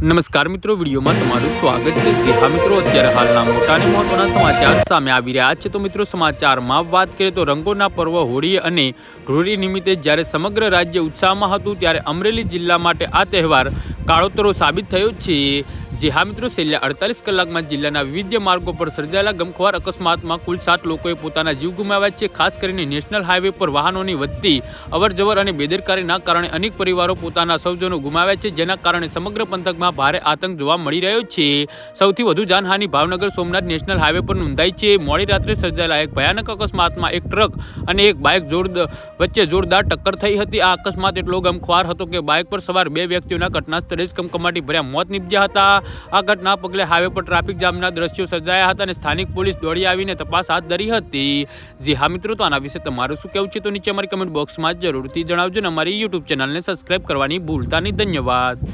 નમસ્કાર મિત્રો, વિડીયોમાં તમારું સ્વાગત છે। જી હા મિત્રો, અત્યારે હાલના મોટા અને મહત્વના સમાચાર સામે આવી રહ્યા છે। તો મિત્રો, સમાચારમાં વાત કરીએ તો રંગોના પર્વ હોળી અને ધૂળેટી નિમિત્તે જ્યારે સમગ્ર રાજ્ય ઉત્સાહમાં હતું, ત્યારે અમરેલી જિલ્લા માટે આ તહેવાર કાળોતરો સાબિત થયો છે। જી હા મિત્રો, છેલ્લા 48 કલાકમાં જિલ્લાના વિવિધ માર્ગો પર સર્જાયેલા ગમખ્વાર અકસ્માતમાં કુલ 7 લોકોએ પોતાના જીવ ગુમાવ્યા છે। ખાસ કરીને નેશનલ હાઈવે પર વાહનોની વધતી અવરજવર અને બેદરકારીના કારણે અનેક પરિવારો પોતાના સ્વજનો ગુમાવ્યા છે, જેના કારણે સમગ્ર પંથકમાં ભારે આતંક જોવા મળી રહ્યો છે। સૌથી વધુ જાનહાનિ ભાવનગર સોમનાથ નેશનલ હાઈવે પર નોંધાઈ છે। મોડી રાત્રે સર્જાયેલા એક ભયાનક અકસ્માતમાં એક ટ્રક અને એક બાઇક વચ્ચે જોરદાર ટક્કર થઈ હતી। આ અકસ્માત એટલો ગમખ્વાર હતો કે બાઇક પર સવાર 2 વ્યક્તિઓના ઘટના સ્થળે જ કમકમાટી ભર્યા મોત નીપજ્યા હતા। આ ઘટના પગલે હાઈવે પર ટ્રાફિક જામના દ્રશ્યો સર્જાયા હતા અને સ્થાનિક પોલીસ દોડી આવીને તપાસ હાથ ધરી હતી। જી હા મિત્રો, તો આના વિશે તમારું શું કહેવું છે તો નીચે અમારી કમેન્ટ બોક્સમાં જરૂરથી જણાવજો અને અમારી યુટ્યુબ ચેનલને સબસ્ક્રાઇબ કરવાની ભૂલતા નહીં। ધન્યવાદ।